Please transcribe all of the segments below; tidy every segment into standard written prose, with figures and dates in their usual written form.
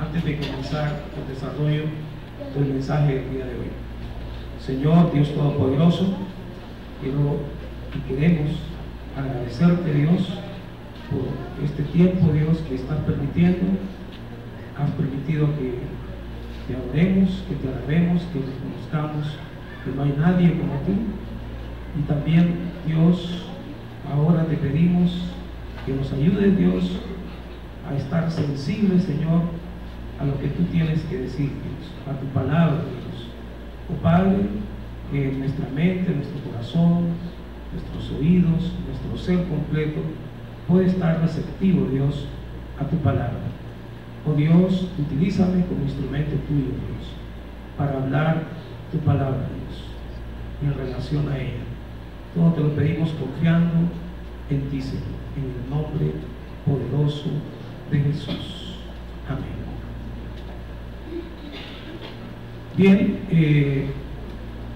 antes de comenzar el desarrollo del mensaje del día de hoy. Señor Dios Todopoderoso, queremos agradecerte, Dios, por este tiempo, Dios, que estás permitiendo. Has permitido que te adoremos, que te alabemos, que reconozcamos que no hay nadie como tú. Y también, Dios, ahora te pedimos que nos ayudes, Dios, a estar sensibles, Señor, a lo que tú tienes que decir, Dios, a tu palabra, Dios. Oh Padre, que nuestra mente, nuestro corazón, nuestros oídos, nuestro ser completo puede estar receptivo, Dios, a tu palabra. Oh Dios, utilízame como instrumento tuyo, Dios, para hablar tu palabra, Dios, y en relación a ella. Todo te lo pedimos confiando en ti, Señor, en el nombre poderoso de Jesús. Amén. Bien,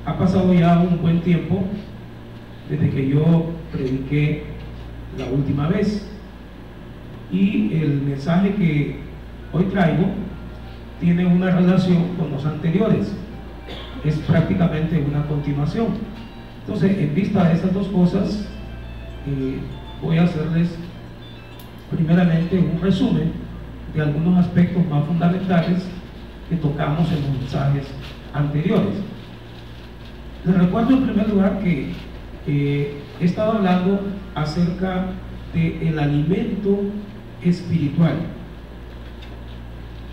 ha pasado ya un buen tiempo desde que yo prediqué la última vez, y el mensaje que hoy traigo tiene una relación con los anteriores, es prácticamente una continuación. Entonces, en vista de estas dos cosas, voy a hacerles primeramente un resumen de algunos aspectos más fundamentales que tocamos en los mensajes anteriores. Les recuerdo en primer lugar que he estado hablando acerca del alimento espiritual,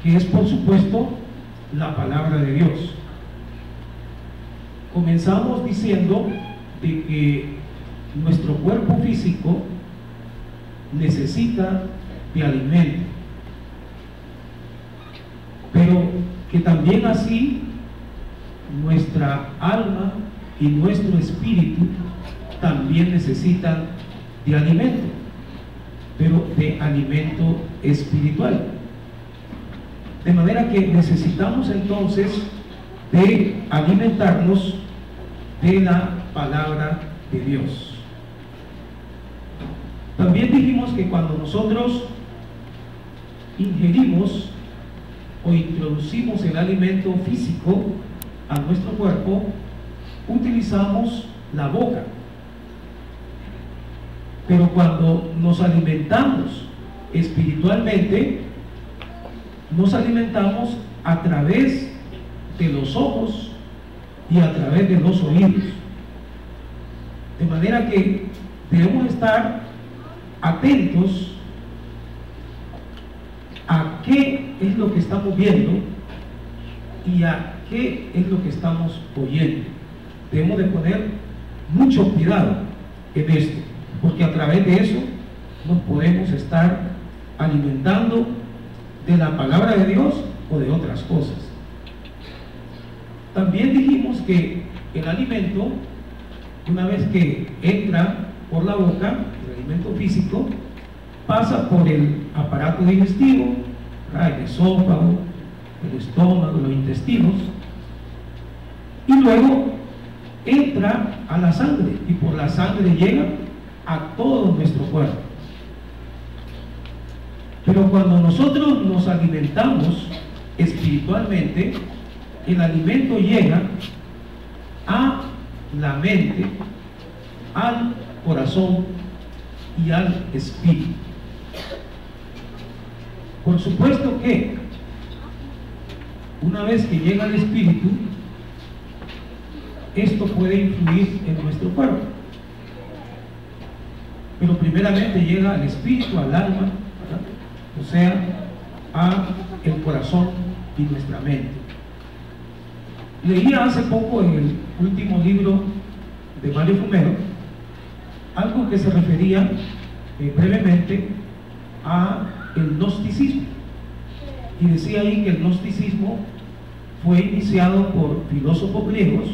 que es, por supuesto, la palabra de Dios. Comenzamos diciendo de que nuestro cuerpo físico necesita de alimento, pero que también así nuestra alma y nuestro espíritu también necesitan de alimento, pero de alimento espiritual. De manera que necesitamos entonces de alimentarnos de la palabra de Dios. También dijimos que cuando nosotros ingerimos o introducimos el alimento físico a nuestro cuerpo, utilizamos la boca. Pero cuando nos alimentamos espiritualmente, nos alimentamos a través de los ojos y a través de los oídos. De manera que debemos estar atentos a qué es lo que estamos viendo y a qué es lo que estamos oyendo. Debemos de poner mucho cuidado en esto, porque a través de eso nos podemos estar alimentando de la palabra de Dios o de otras cosas. También dijimos que el alimento, una vez que entra por la boca, el alimento físico, pasa por el aparato digestivo, el esófago, el estómago, los intestinos, y luego entra a la sangre, y por la sangre llega a todo nuestro cuerpo. Pero cuando nosotros nos alimentamos espiritualmente, el alimento llega a la mente, al corazón y al espíritu. Por supuesto que una vez que llega al espíritu, esto puede influir en nuestro cuerpo, pero primeramente llega al espíritu, al alma, ¿verdad? O sea, a el corazón y nuestra mente. Leía hace poco en el último libro de Mario Fumero algo que se refería brevemente a el gnosticismo, y decía ahí que el gnosticismo fue iniciado por filósofos griegos,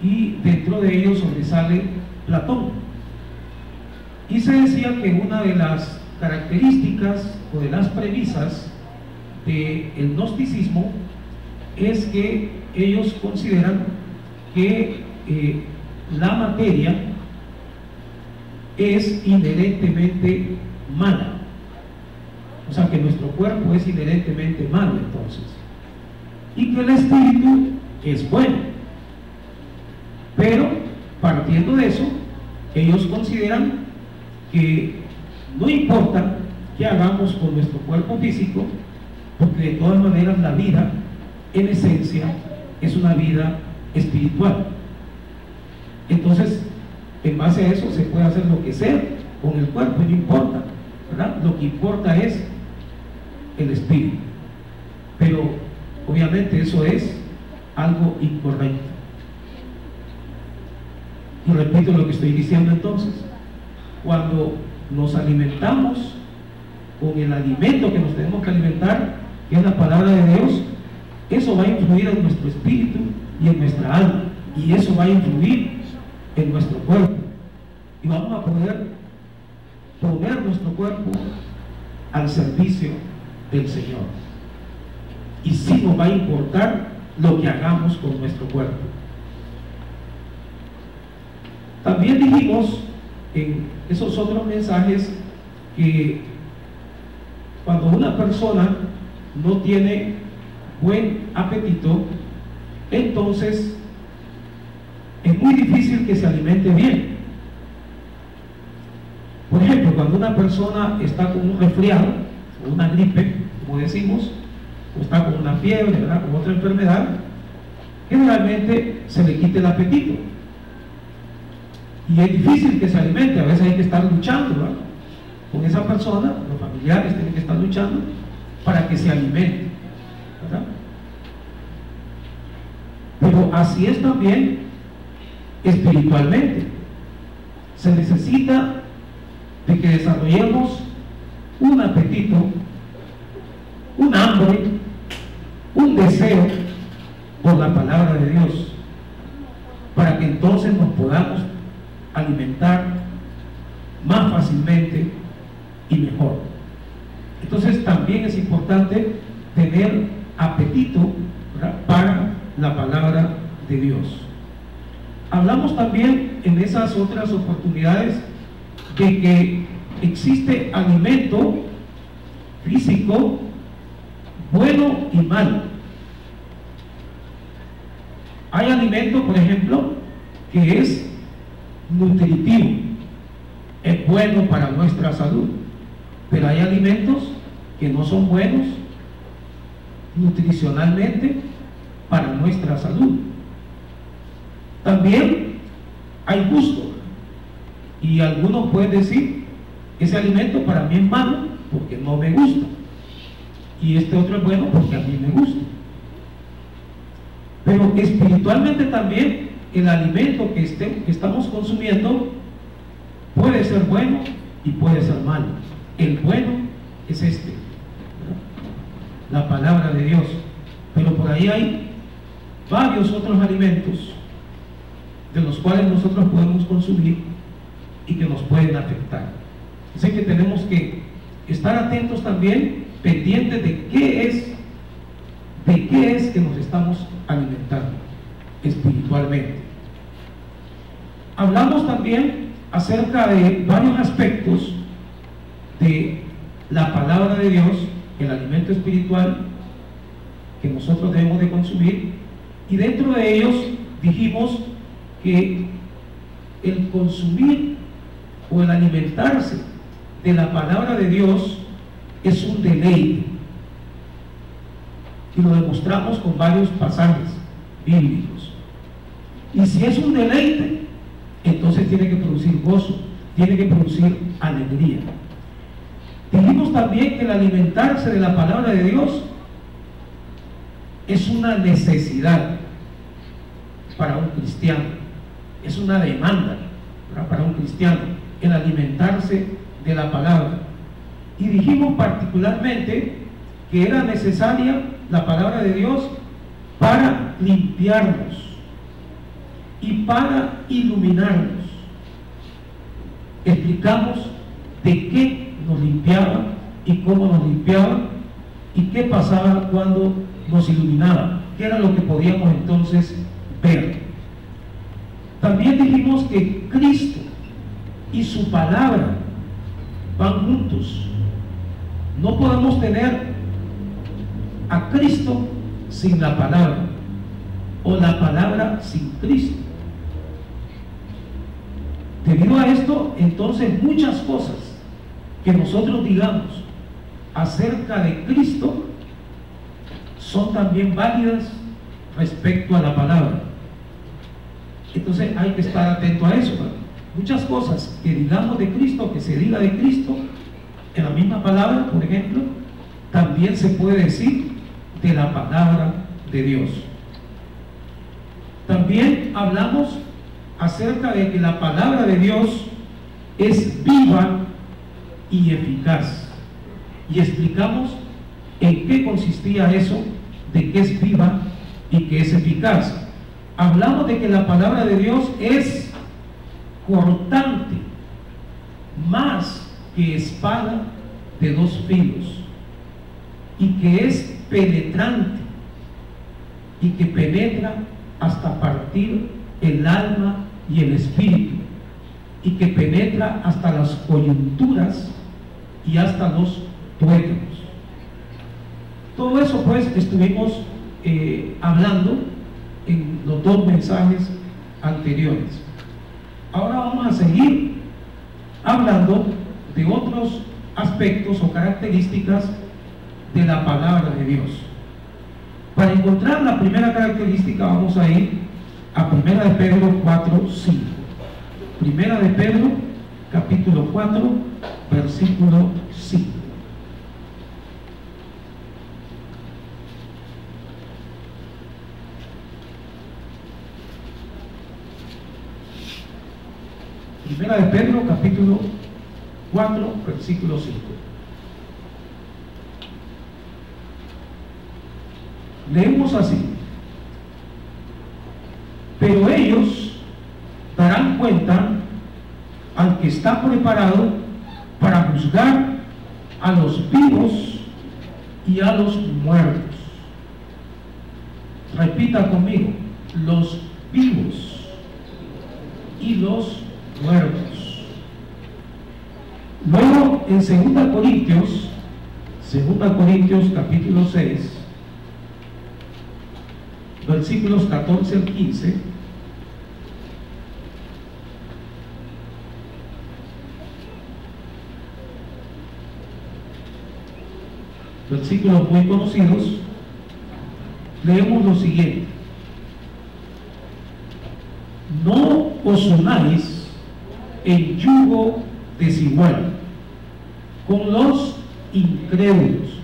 y dentro de ellos sobresale Platón, y se decía que una de las características o de las premisas del gnosticismo es que ellos consideran que la materia es inherentemente mala, O sea que nuestro cuerpo es inherentemente malo entonces. Y que el espíritu es bueno. Pero partiendo de eso, ellos consideran que no importa qué hagamos con nuestro cuerpo físico, porque de todas maneras la vida, en esencia, es una vida espiritual. Entonces, en base a eso se puede hacer lo que sea con el cuerpo, y no importa, ¿verdad? Lo que importa es el espíritu. Pero obviamente eso es algo incorrecto. Y repito lo que estoy diciendo entonces: cuando nos alimentamos con el alimento que nos tenemos que alimentar, que es la palabra de Dios, eso va a influir en nuestro espíritu y en nuestra alma, y eso va a influir en nuestro cuerpo, y vamos a poder poner nuestro cuerpo al servicio del Señor, y sí nos va a importar lo que hagamos con nuestro cuerpo. También dijimos en esos otros mensajes que cuando una persona no tiene buen apetito, entonces es muy difícil que se alimente bien. Por ejemplo, cuando una persona está con un resfriado o una gripe, como decimos, o está con una fiebre, ¿verdad?, con otra enfermedad, generalmente se le quita el apetito. Y es difícil que se alimente, a veces hay que estar luchando, ¿verdad?, con esa persona. Los familiares tienen que estar luchando para que se alimente, ¿verdad? Pero así es también espiritualmente. Se necesita de que desarrollemos un apetito, un hambre, un deseo por la palabra de Dios, para que entonces nos podamos alimentar más fácilmente y mejor. Entonces también es importante tener apetito, ¿verdad?, para la palabra de Dios. Hablamos también en esas otras oportunidades de que existe alimento físico bueno y malo. Hay alimento, por ejemplo, que es nutritivo, es bueno para nuestra salud, pero hay alimentos que no son buenos nutricionalmente para nuestra salud. También hay gusto, y algunos pueden decir: ese alimento para mí es malo porque no me gusta, y este otro es bueno porque a mí me gusta. Pero espiritualmente también el alimento que estamos consumiendo puede ser bueno y puede ser malo. El bueno es este, la palabra de Dios, pero por ahí hay varios otros alimentos de los cuales nosotros podemos consumir y que nos pueden afectar. Así que tenemos que estar atentos también, pendientes de qué es que nos estamos alimentando espiritualmente. Hablamos también acerca de varios aspectos de la palabra de Dios, el alimento espiritual que nosotros debemos de consumir, y dentro de ellos dijimos que el consumir o el alimentarse de la palabra de Dios es un deleite, y lo demostramos con varios pasajes bíblicos. Y si es un deleite, entonces tiene que producir gozo, tiene que producir alegría. Dijimos también que el alimentarse de la palabra de Dios es una necesidad para un cristiano, es una demanda, ¿verdad?, para un cristiano, el alimentarse de la palabra. Y dijimos particularmente que era necesaria la palabra de Dios para limpiarnos y para iluminarnos. Explicamos de qué nos limpiaba y cómo nos limpiaba y qué pasaba cuando nos iluminaba, qué era lo que podíamos entonces ver. También dijimos que Cristo y su palabra van juntos, No podemos tener a Cristo sin la palabra, o la palabra sin Cristo. Debido a esto, entonces, muchas cosas que nosotros digamos acerca de Cristo son también válidas respecto a la palabra. Entonces hay que estar atento a eso, ¿verdad? Muchas cosas que digamos de Cristo, que se diga de Cristo en la misma palabra, por ejemplo, también se puede decir de la palabra de Dios. También hablamos acerca de que la palabra de Dios es viva y eficaz, y explicamos en qué consistía eso de que es viva y que es eficaz. Hablamos de que la palabra de Dios es cortante, más que espada de dos filos, y que es penetrante, y que penetra hasta partir el alma y el espíritu, y que penetra hasta las coyunturas y hasta los tuétanos. Todo eso pues estuvimos hablando en los dos mensajes anteriores. Ahora vamos a seguir hablando de otros aspectos o características de la palabra de Dios. Para encontrar la primera característica vamos a ir a 1 de Pedro 4:5. 1 de Pedro capítulo 4 versículo 5. Primera de Pedro capítulo 4 versículo 5. Leemos así: pero ellos darán cuenta al que está preparado para juzgar a los vivos y a los muertos. Repita conmigo: los vivos y los muertos. Luego en 2 Corintios capítulo 6 versículos 14 al 15, versículos muy conocidos, leemos lo siguiente: no os unáis en yugo desigual con los incrédulos,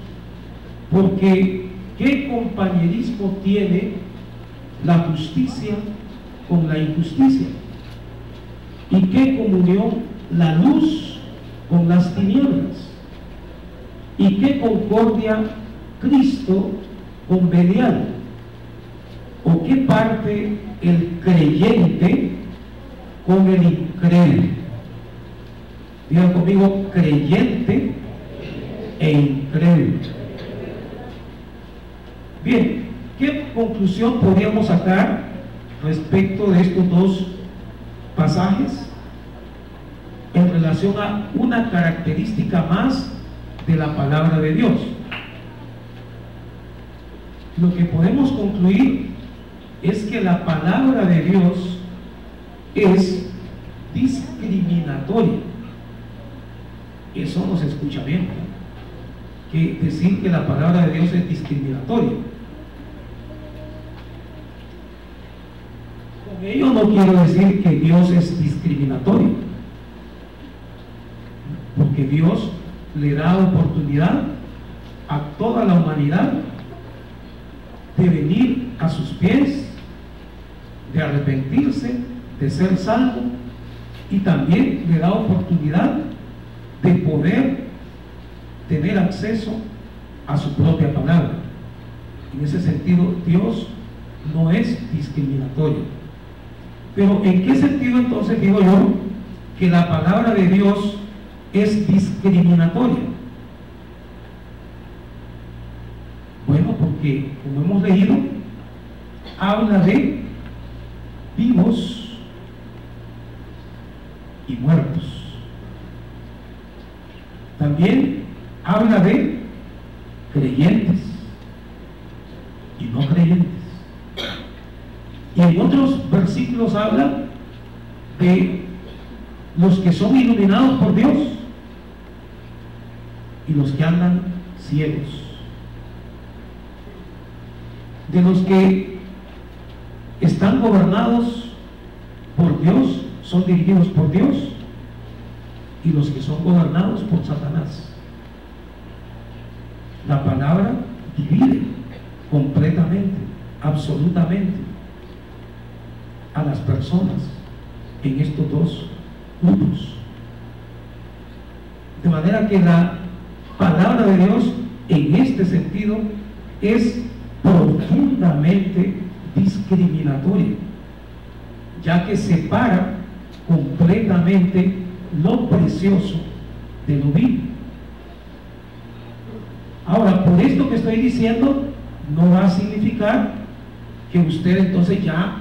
porque ¿qué compañerismo tiene la justicia con la injusticia? ¿Y qué comunión la luz con las tinieblas? ¿Y qué concordia Cristo con Belial? ¿O qué parte el creyente con el incrédulo? Digan conmigo: creyente e incrédulo. Bien, ¿qué conclusión podríamos sacar respecto de estos dos pasajes en relación a una característica más de la palabra de Dios? Lo que podemos concluir es que la palabra de Dios es discriminatoria. Eso no se escucha bien, ¿no? Que decir que la palabra de Dios es discriminatoria. Con ello no quiero decir que Dios es discriminatorio, porque Dios le da oportunidad a toda la humanidad de venir a sus pies, de arrepentirse, de ser salvo, y también le da oportunidad de poder tener acceso a su propia palabra. En ese sentido, Dios no es discriminatorio. Pero ¿en qué sentido entonces digo yo que la palabra de Dios es discriminatoria? Bueno, porque como hemos leído, habla de vivos y muertos. También habla de creyentes y no creyentes. Y en otros versículos habla de los que son iluminados por Dios y los que andan ciegos, de los que están gobernados por Dios, son dirigidos por Dios, y los que son gobernados por Satanás. La palabra divide completamente, absolutamente a las personas en estos dos grupos. De manera que la palabra de Dios en este sentido es profundamente discriminatoria, ya que separa completamente lo precioso de lo vil. Ahora, por esto que estoy diciendo, no va a significar que usted entonces ya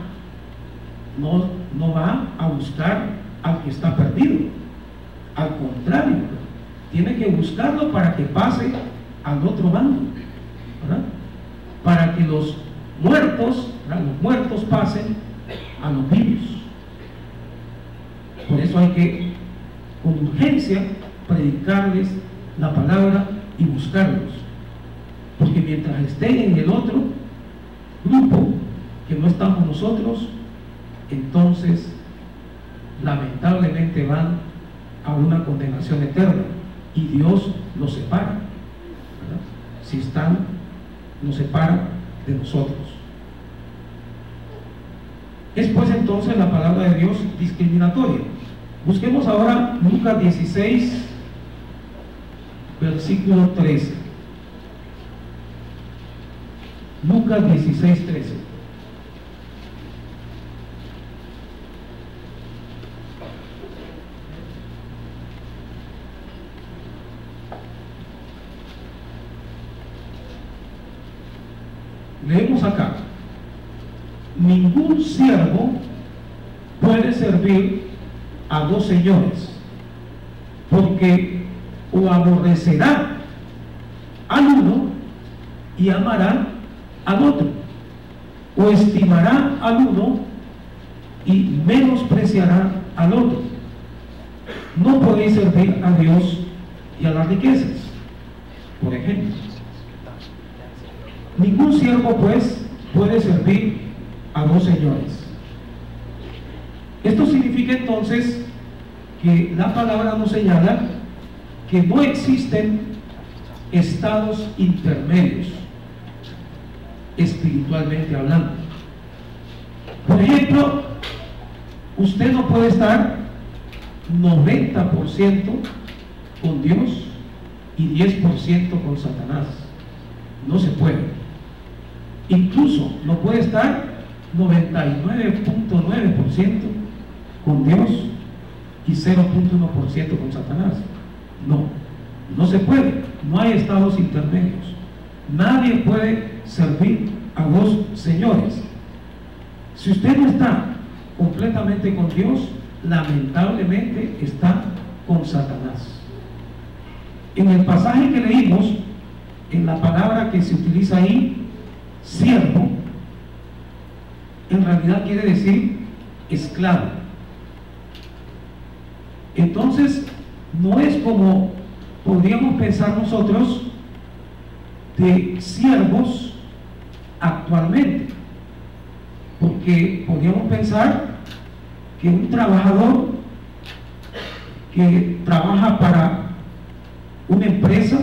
no va a buscar al que está perdido. Al contrario, tiene que buscarlo para que pase al otro bando, ¿verdad? Para que los muertos pasen a los vivos. Por eso hay que con urgencia predicarles la palabra y buscarlos, porque mientras estén en el otro grupo que no estamos nosotros, entonces lamentablemente van a una condenación eterna y Dios los separa, ¿verdad? Si están, nos separa de nosotros. Es pues entonces la palabra de Dios discriminatoria. Busquemos ahora Lucas 16, versículo 13. Lucas 16, 13. Leemos acá: ningún siervo puede servir a dos señores, porque o aborrecerá al uno y amará al otro, o estimará al uno y menospreciará al otro. No podéis servir a Dios y a las riquezas. Por ejemplo, ningún siervo pues puede servir a dos señores. Esto significa entonces que la palabra nos señala que no existen estados intermedios, espiritualmente hablando. Por ejemplo, usted no puede estar 90% con Dios y 10% con Satanás. No se puede. Incluso no puede estar 99.9% con Dios y 0.1% con Satanás. No se puede. No hay estados intermedios. Nadie puede servir a dos señores. Si usted no está completamente con Dios, lamentablemente está con Satanás. En el pasaje que leímos, en la palabra que se utiliza ahí, siervo, en realidad quiere decir esclavo. Entonces, no es como podríamos pensar nosotros de siervos actualmente, porque podríamos pensar que un trabajador que trabaja para una empresa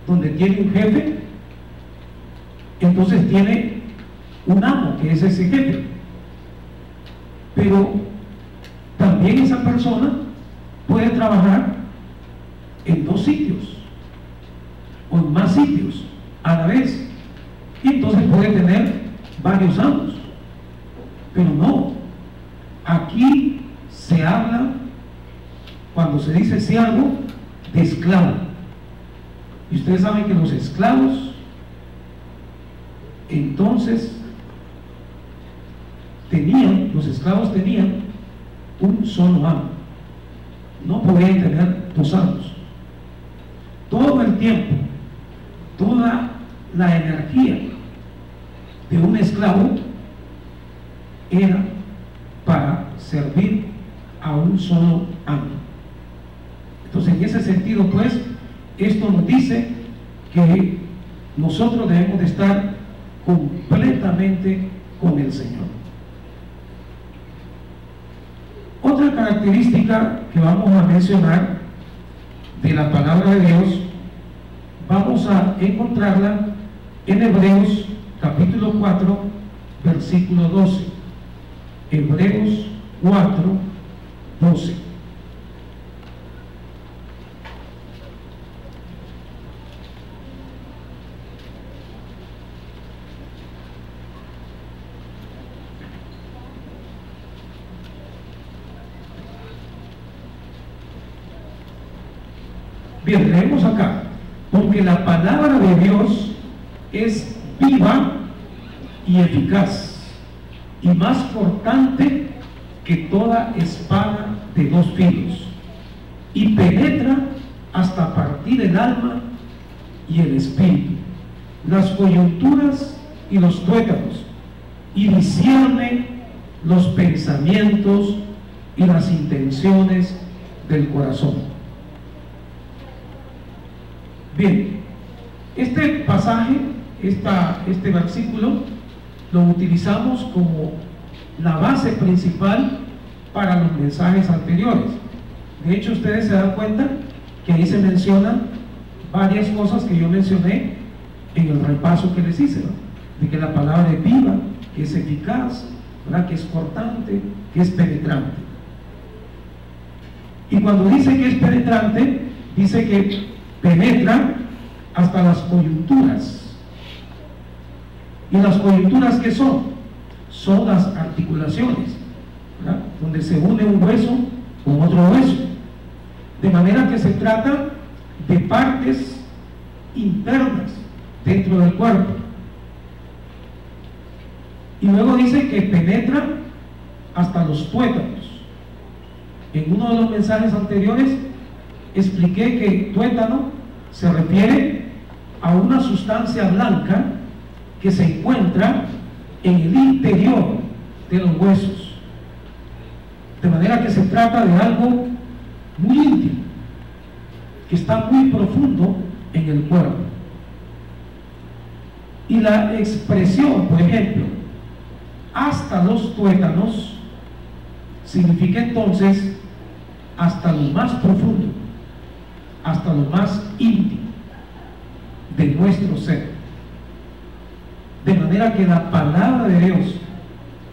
donde tiene un jefe, entonces tiene un amo que es ese jefe, pero también esa persona puede trabajar en dos sitios o en más sitios a la vez, y entonces puede tener varios amos. Pero no, aquí se habla, cuando se dice siervo, de esclavo. Y ustedes saben que los esclavos entonces los esclavos tenían un solo amo, no podían tener dos amos. Todo el tiempo, toda la energía de un esclavo era para servir a un solo amo. Entonces, en ese sentido, pues, esto nos dice que nosotros debemos de estar completamente con el Señor. Otra característica que vamos a mencionar de la palabra de Dios, vamos a encontrarla en Hebreos capítulo 4, versículo 12. Hebreos 4, 12. Bien, leemos acá: porque la palabra de Dios es viva y eficaz, y más cortante que toda espada de dos filos, y penetra hasta partir el alma y el espíritu, las coyunturas y los tuétanos, y discierne los pensamientos y las intenciones del corazón. Bien, este pasaje, este versículo, lo utilizamos como la base principal para los mensajes anteriores. De hecho, ustedes se dan cuenta que ahí se mencionan varias cosas que yo mencioné en el repaso que les hice, ¿no? De que la palabra es viva, que es eficaz, ¿verdad? Que es cortante, que es penetrante. Y cuando dice que es penetrante, dice que penetra hasta las coyunturas. ¿Y las coyunturas qué son? Son las articulaciones, ¿verdad? Donde se une un hueso con otro hueso, de manera que se trata de partes internas dentro del cuerpo. Y luego dice que penetra hasta los tuétanos. En uno de los mensajes anteriores expliqué que tuétano se refiere a una sustancia blanca que se encuentra en el interior de los huesos, de manera que se trata de algo muy íntimo, que está muy profundo en el cuerpo. Y la expresión, por ejemplo, hasta los tuétanos, significa entonces hasta lo más profundo, hasta lo más íntimo de nuestro ser. De manera que la palabra de Dios,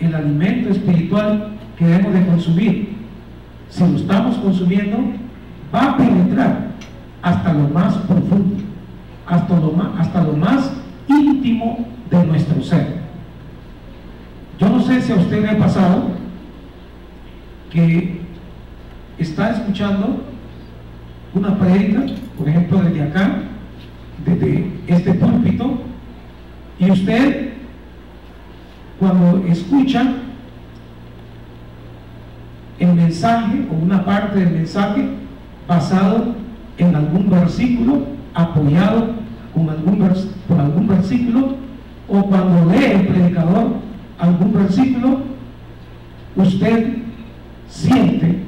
el alimento espiritual que debemos de consumir, si lo estamos consumiendo, va a penetrar hasta lo más profundo, hasta lo más íntimo de nuestro ser. Yo no sé si a usted le ha pasado que está escuchando una prédica, por ejemplo, desde acá, desde este púlpito, y usted, cuando escucha el mensaje o una parte del mensaje basado en algún versículo, apoyado con algún versículo, o cuando lee el predicador algún versículo, usted siente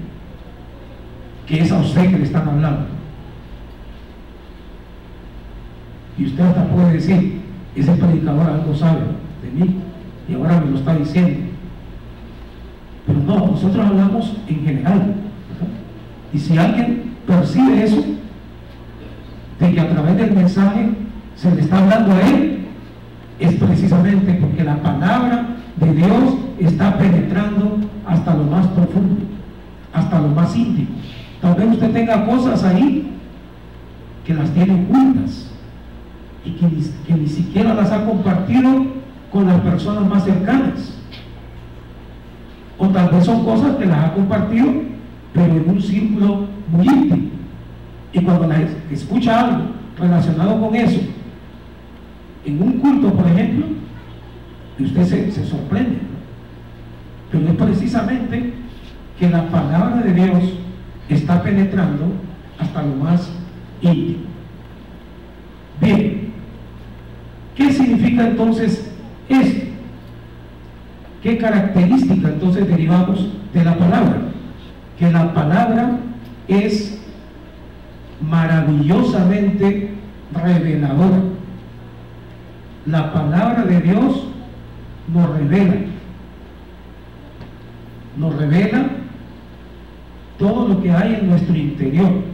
que es a usted que le están hablando. Y usted hasta puede decir: ese predicador algo sabe de mí y ahora me lo está diciendo. Pero no, nosotros hablamos en general, ¿verdad? Y si alguien percibe eso, de que a través del mensaje se le está hablando a él, es precisamente porque la palabra de Dios está penetrando hasta lo más profundo, hasta lo más íntimo. Tal vez usted tenga cosas ahí que las tiene ocultas y que ni siquiera las ha compartido con las personas más cercanas, o tal vez son cosas que las ha compartido pero en un círculo muy íntimo, y cuando la escucha algo relacionado con eso en un culto, por ejemplo, y usted se sorprende, ¿no? Pero es precisamente que la palabra de Dios está penetrando hasta lo más íntimo. Bien, ¿Qué significa entonces esto? ¿Qué característica entonces derivamos de la palabra? Que la palabra es maravillosamente reveladora. La palabra de Dios nos revela todo lo que hay en nuestro interior.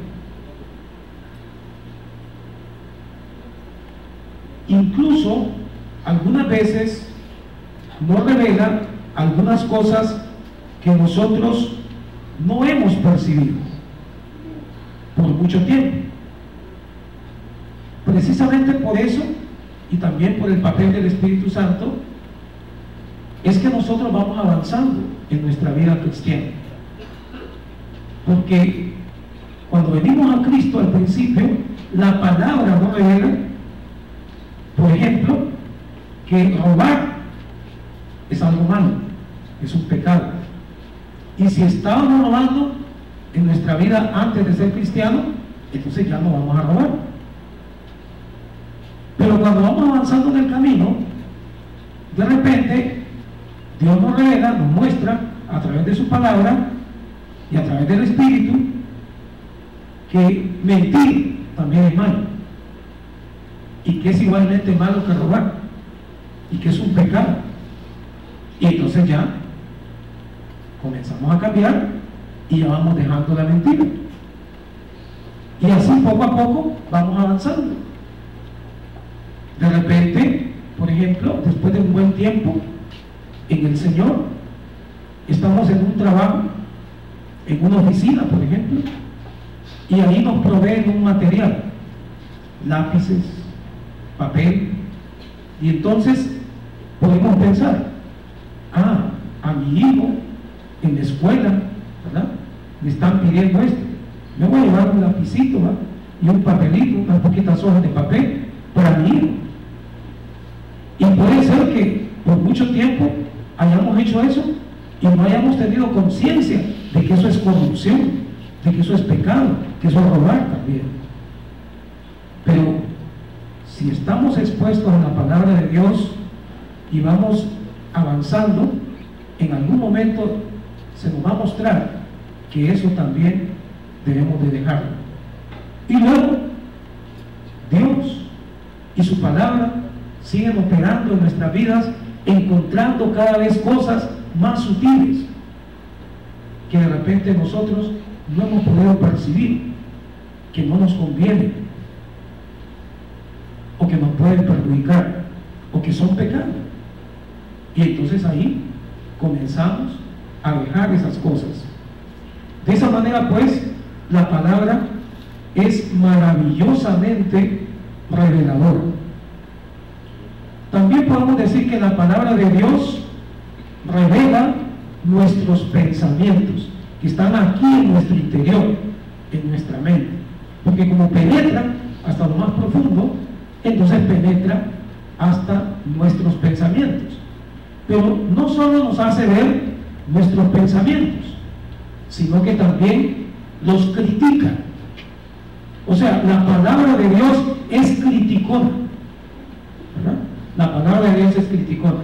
Incluso algunas veces nos revela algunas cosas que nosotros no hemos percibido por mucho tiempo. Precisamente por eso, y también por el papel del Espíritu Santo, es que nosotros vamos avanzando en nuestra vida cristiana. Porque cuando venimos a Cristo al principio, la palabra nos revela, por ejemplo, que robar es algo malo, es un pecado. Y si estábamos robando en nuestra vida antes de ser cristianos, entonces ya no vamos a robar. Pero cuando vamos avanzando en el camino, de repente Dios nos revela, nos muestra a través de su palabra y a través del Espíritu que mentir también es malo, y que es igualmente malo que robar, y que es un pecado. Y entonces ya comenzamos a cambiar y ya vamos dejando la mentira, y así poco a poco vamos avanzando. De repente, por ejemplo, después de un buen tiempo en el Señor, estamos en un trabajo, en una oficina, por ejemplo, y ahí nos proveen un material, lápices, papel, y entonces podemos pensar, a mi hijo en la escuela, ¿verdad?, le están pidiendo esto, me voy a llevar un lapicito, ¿verdad?, y un papelito, unas poquitas hojas de papel para mi hijo. Y puede ser que por mucho tiempo hayamos hecho eso y no hayamos tenido conciencia de que eso es corrupción, de que eso es pecado, que eso es robar también. Pero si estamos expuestos a la palabra de Dios y vamos avanzando, en algún momento se nos va a mostrar que eso también debemos de dejarlo. Y luego Dios y su palabra siguen operando en nuestras vidas, encontrando cada vez cosas más sutiles que de repente nosotros no hemos podido percibir, que no nos convienen, o que nos pueden perjudicar, o que son pecados. Y entonces ahí comenzamos a dejar esas cosas. De esa manera, pues, la palabra es maravillosamente reveladora. También podemos decir que la palabra de Dios revela nuestros pensamientos, que están aquí en nuestro interior, en nuestra mente, porque como penetra hasta lo más profundo, entonces penetra hasta nuestros pensamientos. Pero no solo nos hace ver nuestros pensamientos, sino que también los critica. O sea, la palabra de Dios es criticona, ¿verdad? La palabra de Dios es criticona,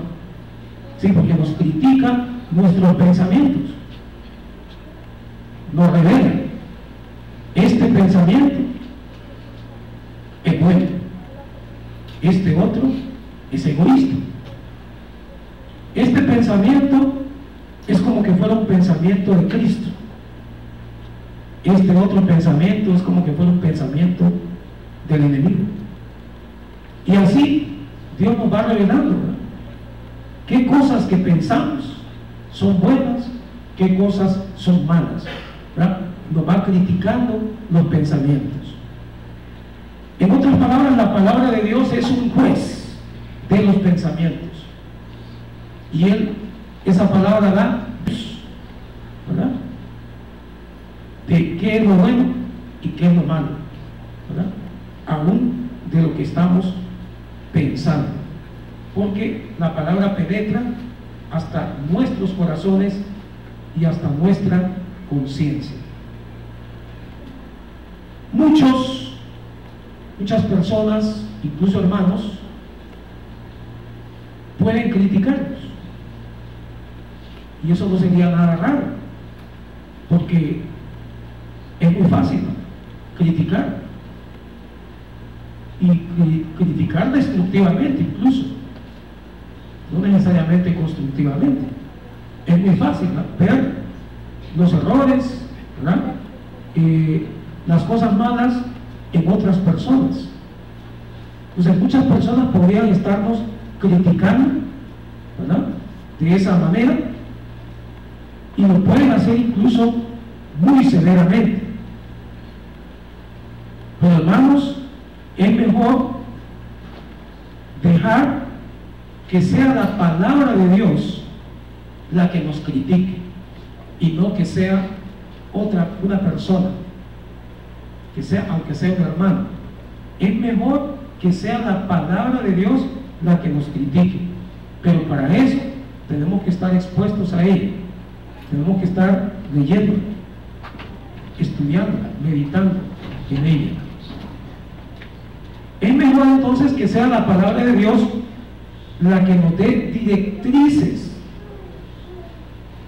sí, porque nos critica nuestros pensamientos, nos revela: este pensamiento es bueno, este otro es egoísta, este pensamiento es como que fuera un pensamiento de Cristo, este otro pensamiento es como que fuera un pensamiento del enemigo. Y así Dios nos va revelando, ¿verdad?, qué cosas que pensamos son buenas, qué cosas son malas, ¿verdad? Nos va criticando los pensamientos. En otras palabras, la palabra de Dios es un juez de los pensamientos, y esa palabra da, ¿verdad?, de qué es lo bueno y qué es lo malo, ¿verdad?, aún de lo que estamos pensando, porque la palabra penetra hasta nuestros corazones y hasta nuestra conciencia. Muchas personas, incluso hermanos, pueden criticarnos. Y eso no sería nada raro, porque es muy fácil criticar, y criticar destructivamente incluso, no necesariamente constructivamente. Es muy fácil, ¿no?, ver los errores, ¿verdad?, las cosas malas en otras personas. Entonces muchas personas podrían estarnos criticando, ¿verdad?, de esa manera, y lo pueden hacer incluso muy severamente. Pero hermanos, es mejor dejar que sea la palabra de Dios la que nos critique, y no que sea una persona, que sea, aunque sea un hermano. Es mejor que sea la palabra de Dios la que nos critique, pero para eso tenemos que estar expuestos a ella, tenemos que estar leyendo, estudiándola, meditando en ella. Es mejor entonces que sea la palabra de Dios la que nos dé directrices,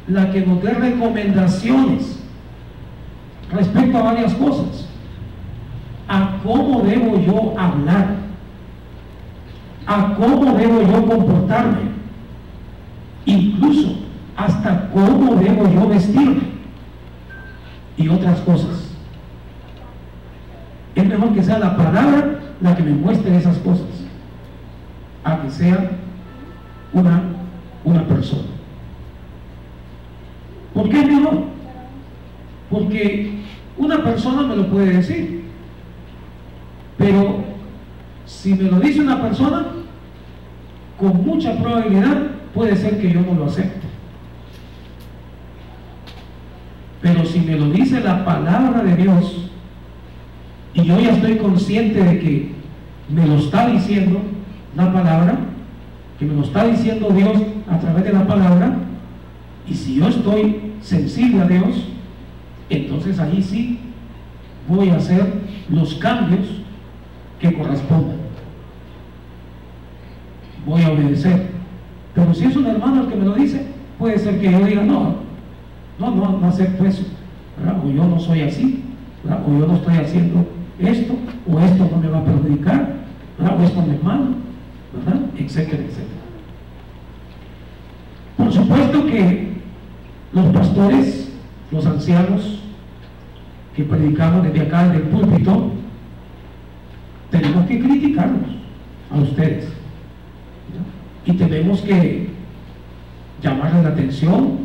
la que nos dé recomendaciones respecto a varias cosas, a cómo debo yo hablar, a cómo debo yo comportarme, incluso hasta cómo debo yo vestirme y otras cosas. Es mejor que sea la palabra la que me muestre esas cosas, a que sea una persona. ¿Por qué es mejor? Porque una persona me lo puede decir, pero si me lo dice una persona, con mucha probabilidad puede ser que yo no lo acepte. Pero si me lo dice la palabra de Dios, y yo ya estoy consciente de que me lo está diciendo la palabra, que me lo está diciendo Dios a través de la palabra, y si yo estoy sensible a Dios, entonces ahí sí voy a hacer los cambios que correspondan, voy a obedecer. Pero si es un hermano el que me lo dice, puede ser que yo diga no acepto eso, ¿verdad?, o yo no soy así, ¿verdad?, o yo no estoy haciendo esto, o esto no me va a perjudicar, ¿verdad?, o esto no es malo, ¿verdad?, etcétera, etcétera. Por supuesto que los pastores, los ancianos que predicamos desde acá, desde el púlpito, tenemos que criticarlos a ustedes, ¿verdad?, y tenemos que llamarles la atención,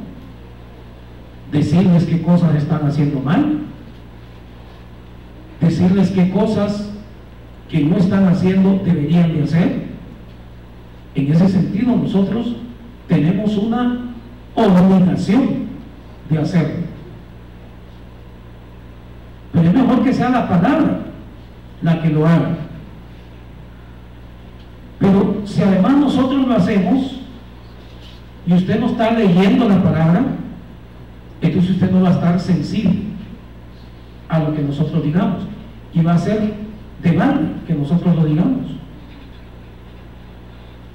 decirles qué cosas están haciendo mal, decirles qué cosas que no están haciendo deberían de hacer. En ese sentido nosotros tenemos una obligación de hacerlo, pero es mejor que sea la palabra la que lo haga. Pero si además nosotros lo hacemos y usted no está leyendo la palabra, entonces usted no va a estar sensible a lo que nosotros digamos, y va a ser de balde que nosotros lo digamos.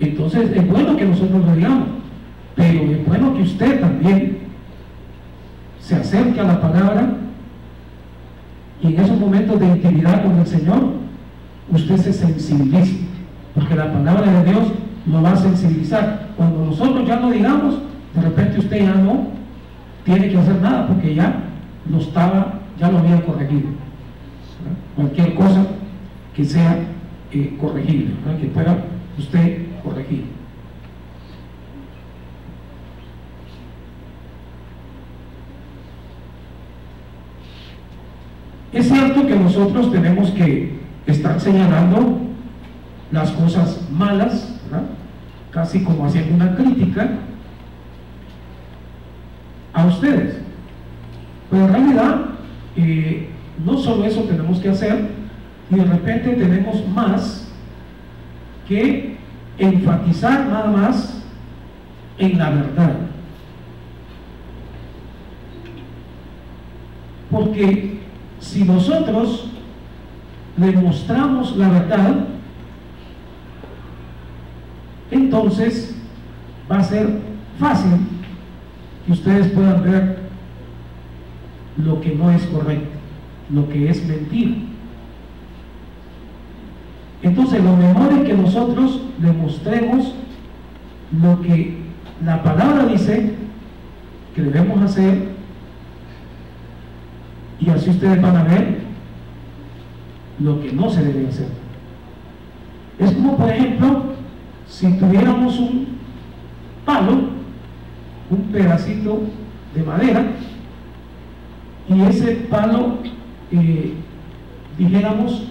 Entonces es bueno que nosotros lo digamos, pero es bueno que usted también se acerque a la palabra, y en esos momentos de intimidad con el Señor usted se sensibilice, porque la palabra de Dios lo va a sensibilizar. Cuando nosotros ya lo digamos, de repente usted ya no tiene que hacer nada, porque ya lo había corregido, ¿verdad? Cualquier cosa que sea corregible, ¿verdad?, que pueda usted corregir. Es cierto que nosotros tenemos que estar señalando las cosas malas, ¿verdad?, casi como haciendo una crítica a ustedes, pero en realidad no solo eso tenemos que hacer, y de repente tenemos más que enfatizar nada más en la verdad, porque si nosotros le mostramos la verdad, entonces va a ser fácil que ustedes puedan ver lo que no es correcto, lo que es mentira. Entonces lo mejor es que nosotros le mostremos lo que la palabra dice que debemos hacer, y así ustedes van a ver lo que no se debe hacer. Es como, por ejemplo, si tuviéramos un palo, un pedacito de madera, y ese palo dijéramos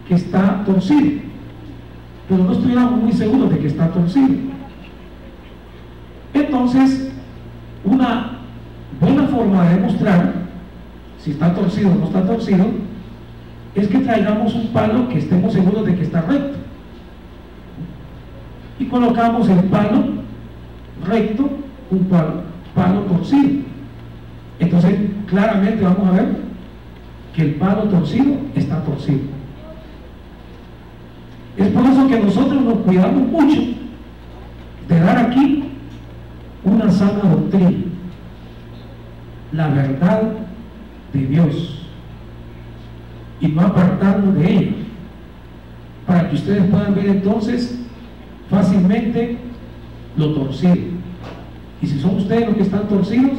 que está torcido, pero no estuviéramos muy seguros de que está torcido. Entonces, una buena forma de demostrar si está torcido o no está torcido es que traigamos un palo que estemos seguros de que está recto, y colocamos el palo recto, un palo torcido. Entonces claramente vamos a ver que el palo torcido está torcido. Es por eso que nosotros nos cuidamos mucho de dar aquí una sana doctrina, la verdad de Dios, y no apartarnos de ella, para que ustedes puedan ver entonces fácilmente lo torcido, y si son ustedes los que están torcidos,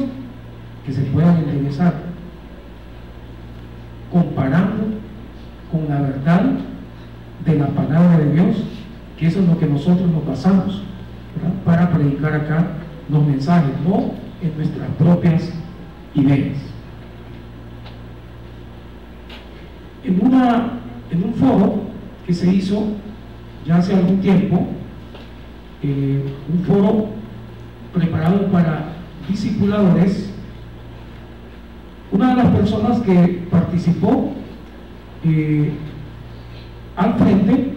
que se puedan enderezar comparando con la verdad de la palabra de Dios, que eso es lo que nosotros nos basamos, ¿verdad?, para predicar acá los mensajes, no en nuestras propias ideas. En un foro que se hizo ya hace algún tiempo, un foro preparado para discipuladores, una de las personas que participó al frente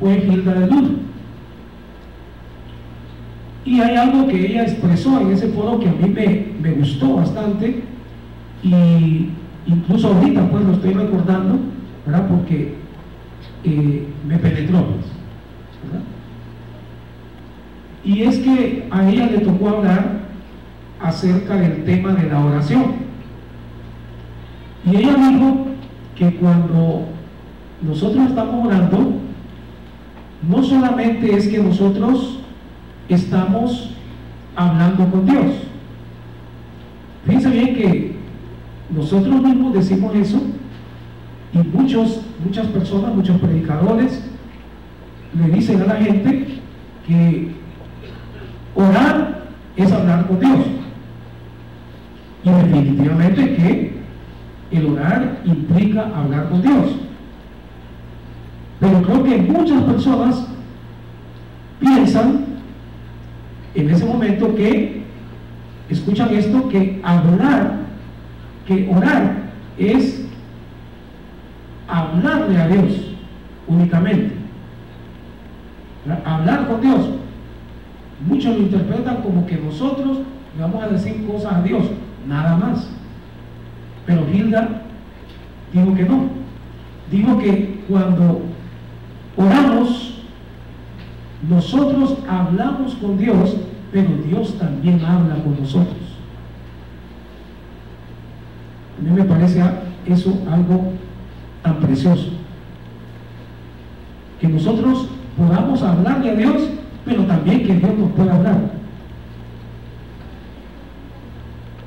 fue Hilda de Luna, y hay algo que ella expresó en ese foro que a mí me gustó bastante, y incluso ahorita pues lo estoy recordando, ¿verdad?, porque me penetró, ¿verdad? Y es que a ella le tocó hablar acerca del tema de la oración, y ella dijo que cuando nosotros estamos orando, no solamente es que nosotros estamos hablando con Dios. Fíjense bien que nosotros mismos decimos eso, y muchas personas, muchos predicadores le dicen a la gente que orar es hablar con Dios, y definitivamente que el orar implica hablar con Dios. Pero creo que muchas personas piensan en ese momento que escuchan esto, que orar es hablarle a Dios únicamente, hablar con Dios. Muchos lo interpretan como que nosotros le vamos a decir cosas a Dios, nada más. Pero Hilda dijo que no, dijo que cuando oramos, nosotros hablamos con Dios, pero Dios también habla con nosotros. A mí me parece eso algo tan precioso, que nosotros podamos hablarle a Dios, pero también que Dios nos pueda hablar.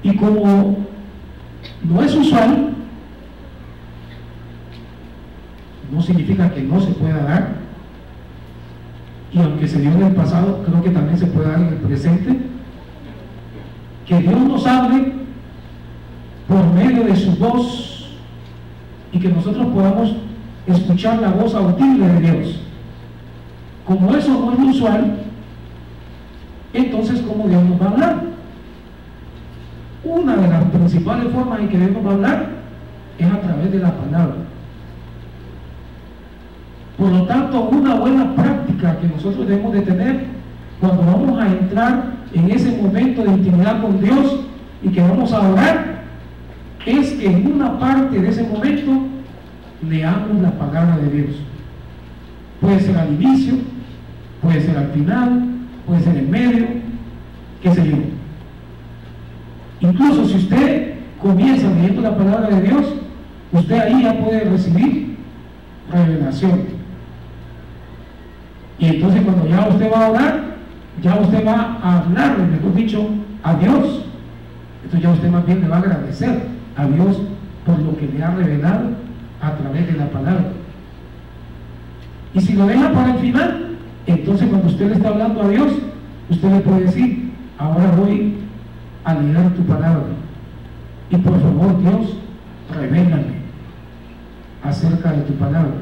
Y como no es usual, no significa que no se pueda dar, y aunque se dio en el pasado, creo que también se puede dar en el presente, que Dios nos hable por medio de su voz, y que nosotros podamos escuchar la voz audible de Dios. Como eso no es usual, entonces ¿cómo Dios nos va a hablar? Una de las principales formas en que Dios nos va a hablar es a través de la palabra. Por lo tanto, una buena práctica que nosotros debemos de tener cuando vamos a entrar en ese momento de intimidad con Dios y que vamos a orar, es que en una parte de ese momento leamos la palabra de Dios. Puede ser al inicio, puede ser al final, puede ser en medio, qué sé yo. Incluso si usted comienza leyendo la palabra de Dios, usted ahí ya puede recibir revelación. Y entonces cuando ya usted va a orar, ya usted va a hablarle, mejor dicho, a Dios. Entonces ya usted más bien le va a agradecer a Dios por lo que le ha revelado a través de la palabra. Y si lo deja para el final, entonces cuando usted le está hablando a Dios, usted le puede decir: ahora voy a leer tu palabra, y por favor, Dios, revélame acerca de tu palabra.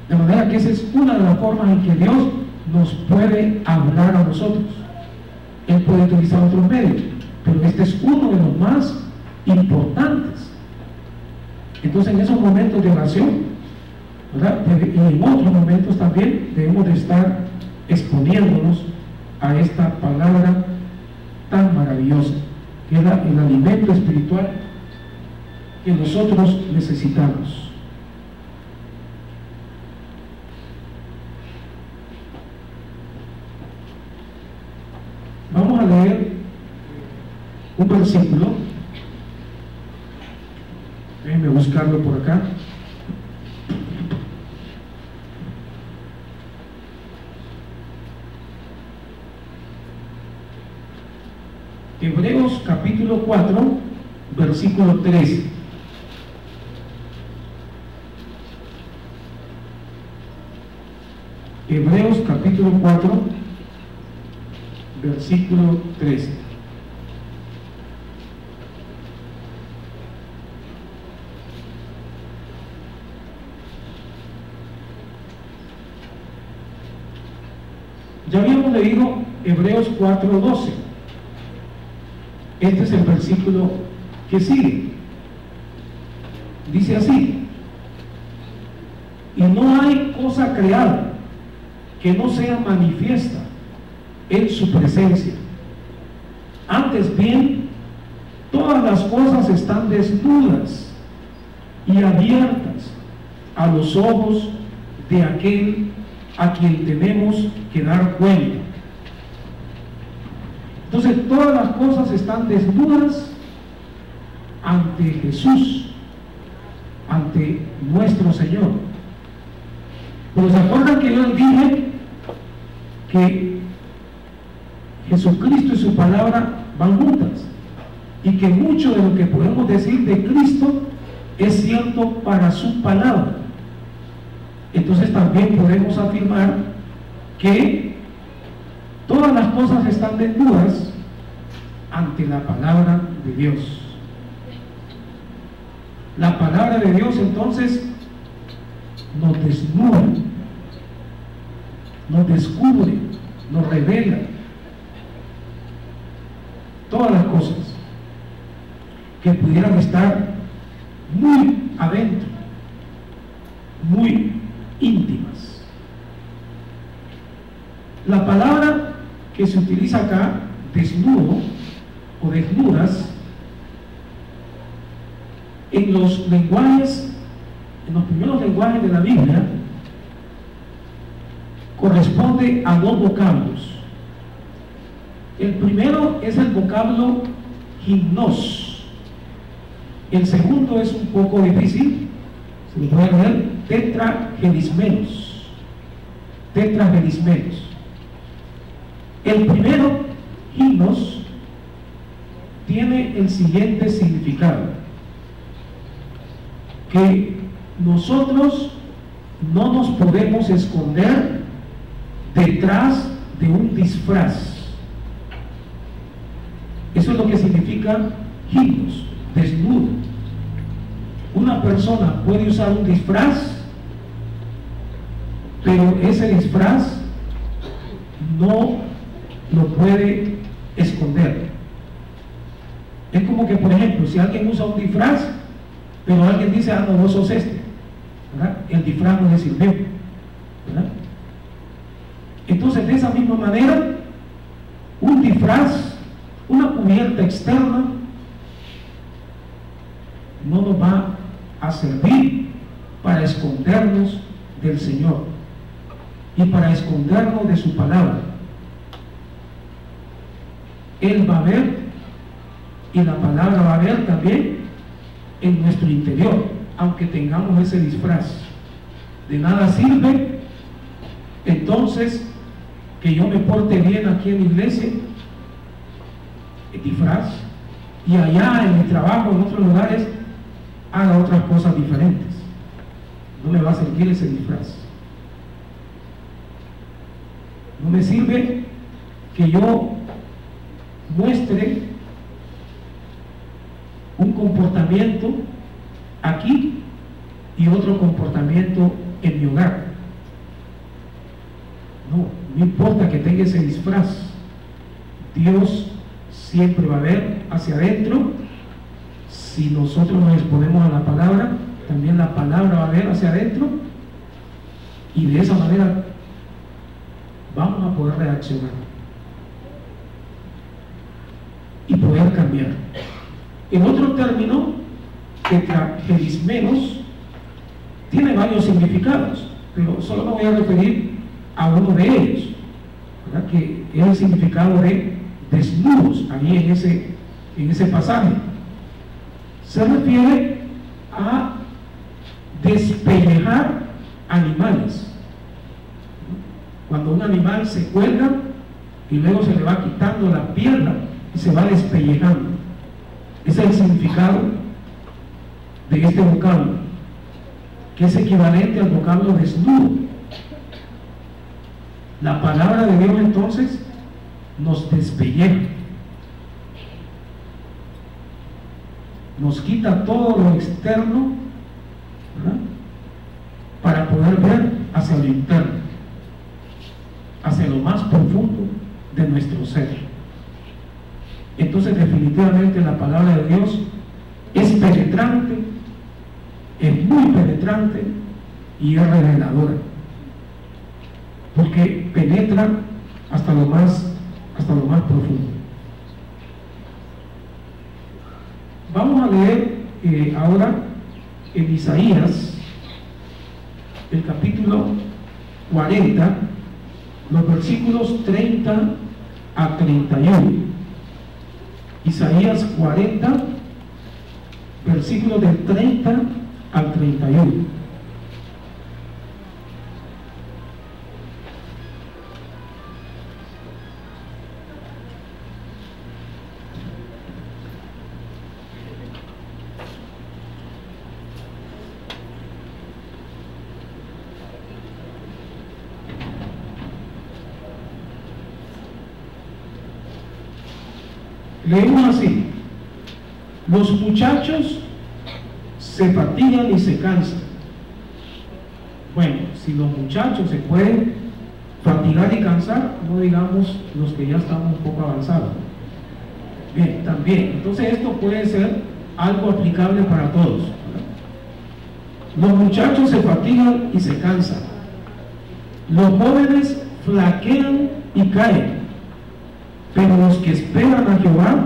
De manera que esa es una de las formas en que Dios nos puede hablar a nosotros. Él puede utilizar otros medios, pero este es uno de los más importantes. Entonces, en esos momentos de oración, ¿verdad?, y en otros momentos también, debemos de estar exponiéndonos a esta palabra tan maravillosa, que es el alimento espiritual que nosotros necesitamos. Vamos a leer un versículo. Déjenme buscarlo por acá. Hebreos capítulo 4, versículo 13. Hebreos capítulo 4, versículo 13. Ya habíamos leído Hebreos 4:12. Este es el versículo que sigue. Dice así: y no hay cosa creada que no sea manifiesta en su presencia. Antes bien, todas las cosas están desnudas y abiertas a los ojos de aquel a quien tenemos que dar cuenta. Entonces, todas las cosas están desnudas ante Jesús, ante nuestro Señor. Pero ¿se acuerdan que yo les dije que Jesucristo y su palabra van juntas? Y que mucho de lo que podemos decir de Cristo es cierto para su palabra. Entonces también podemos afirmar que todas las cosas están desnudas ante la palabra de Dios. La palabra de Dios entonces nos desnuda, nos descubre, nos revela todas las cosas que pudieran estar muy adentro, muy íntimas. La palabra que se utiliza acá, desnudo o desnudas, en los lenguajes, en los primeros lenguajes de la Biblia, corresponde a dos vocablos. El primero es el vocablo gimnos. El segundo es un poco difícil, se lo puede leer: tetragelismenos. Tetragelismenos. El primero, gimnos, tiene el siguiente significado: que nosotros no nos podemos esconder detrás de un disfraz. Eso es lo que significa gimnos, desnudo. Una persona puede usar un disfraz, pero ese disfraz no lo puede esconder. Es como que, por ejemplo, si alguien usa un disfraz, pero alguien dice: ah, no, vos sos este, ¿verdad?, el disfraz no le sirvió, ¿verdad? Entonces, de esa misma manera, un disfraz, una cubierta externa, no nos va a servir para escondernos del Señor. y para escondernos de su palabra. Él va a ver y la palabra va a ver también en nuestro interior, aunque tengamos ese disfraz. De nada sirve entonces que yo me porte bien aquí en la iglesia, el disfraz, y allá en mi trabajo, en otros lugares, haga otras cosas diferentes. No me va a servir ese disfraz. No me sirve que yo muestre un comportamiento aquí y otro comportamiento en mi hogar. No importa que tenga ese disfraz, Dios siempre va a ver hacia adentro. Si nosotros nos exponemos a la palabra, también la palabra va a ver hacia adentro, y de esa manera vamos a poder reaccionar y poder cambiar. En otro término, tetragerismenos tiene varios significados, pero solo me voy a referir a uno de ellos, ¿verdad? Que es el significado de desnudos, ahí en ese pasaje. Se refiere a despellejar animales. Cuando un animal se cuelga y luego se le va quitando la pierna y se va despellejando. Ese es el significado de este vocablo, que es equivalente al vocablo desnudo. La palabra de Dios entonces nos despelleja, nos quita todo lo externo, ¿verdad?, para poder ver hacia lo interno, hacia lo más profundo de nuestro ser. Entonces definitivamente la palabra de Dios es penetrante, es muy penetrante y es reveladora, porque penetra hasta lo más profundo. Vamos a leer ahora en Isaías, el capítulo 40, los versículos 30 a 31. Isaías 40, versículos del 30 al 31. Leemos así: los muchachos se fatigan y se cansan. Bueno, si los muchachos se pueden fatigar y cansar, no digamos los que ya estamos un poco avanzados. Bien, también, entonces esto puede ser algo aplicable para todos, ¿verdad? Los muchachos se fatigan y se cansan, los jóvenes flaquean y caen, pero los que esperan a Jehová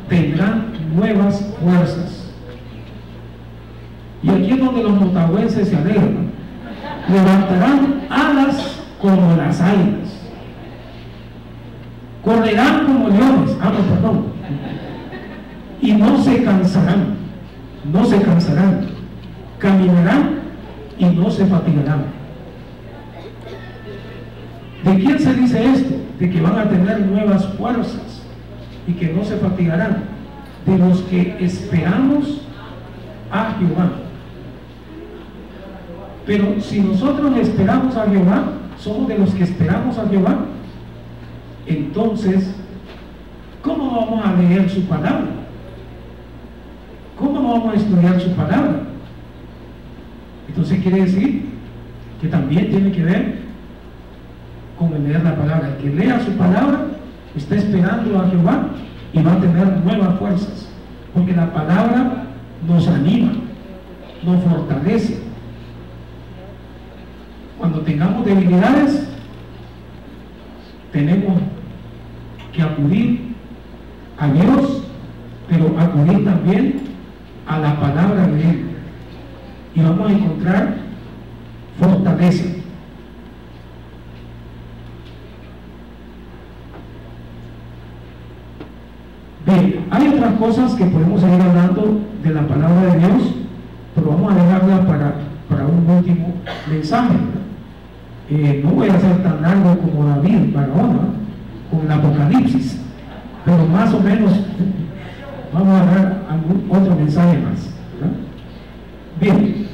tendrán nuevas fuerzas. Y aquí es donde los motagüenses se alegran. Levantarán alas como las águilas, correrán como leones, y no se cansarán, caminarán y no se fatigarán. ¿De quién se dice esto? De que van a tener nuevas fuerzas y que no se fatigarán. De los que esperamos a Jehová. Pero si nosotros esperamos a Jehová, somos de los que esperamos a Jehová, entonces, ¿cómo vamos a leer su palabra? ¿Cómo vamos a estudiar su palabra? Entonces quiere decir que también tiene que ver con el leer la palabra. El que lea su palabra está esperando a Jehová y va a tener nuevas fuerzas, porque la palabra nos anima, nos fortalece. Cuando tengamos debilidades, tenemos que acudir a Dios, pero acudir también a la palabra de Él, y vamos a encontrar fortaleza. hay otras cosas que podemos seguir hablando de la palabra de Dios, pero vamos a dejarla para un último mensaje. No voy a ser tan largo como David Barahona con el Apocalipsis, pero más o menos vamos a dar algún otro mensaje más, ¿verdad? Bien,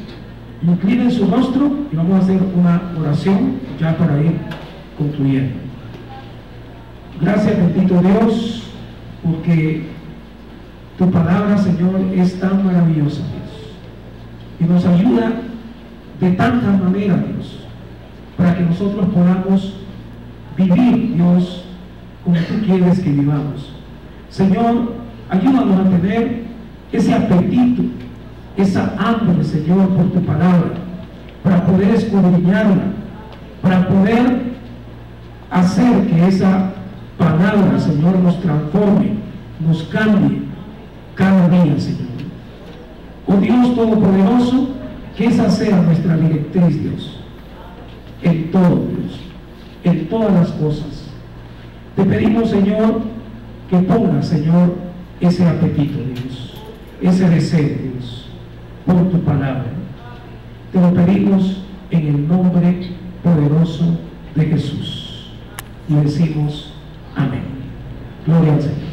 inclinen su rostro y vamos a hacer una oración ya para ir concluyendo. Gracias, bendito Dios, porque tu palabra, Señor, es tan maravillosa, Dios, y nos ayuda de tantas maneras, Dios, para que nosotros podamos vivir, Dios, como tú quieres que vivamos. Señor, ayúdanos a tener ese apetito, esa hambre, Señor, por tu palabra, para poder escudriñarla, para poder hacer que esa palabra, Señor, nos transforme, nos cambie cada día, Señor. Oh Dios Todopoderoso, que esa sea nuestra directriz, Dios, en todo, Dios, en todas las cosas. Te pedimos, Señor, que pongas, Señor, ese apetito, Dios, ese deseo, Dios, por tu palabra. Te lo pedimos en el nombre poderoso de Jesús. Y decimos amén. Gloria al Señor.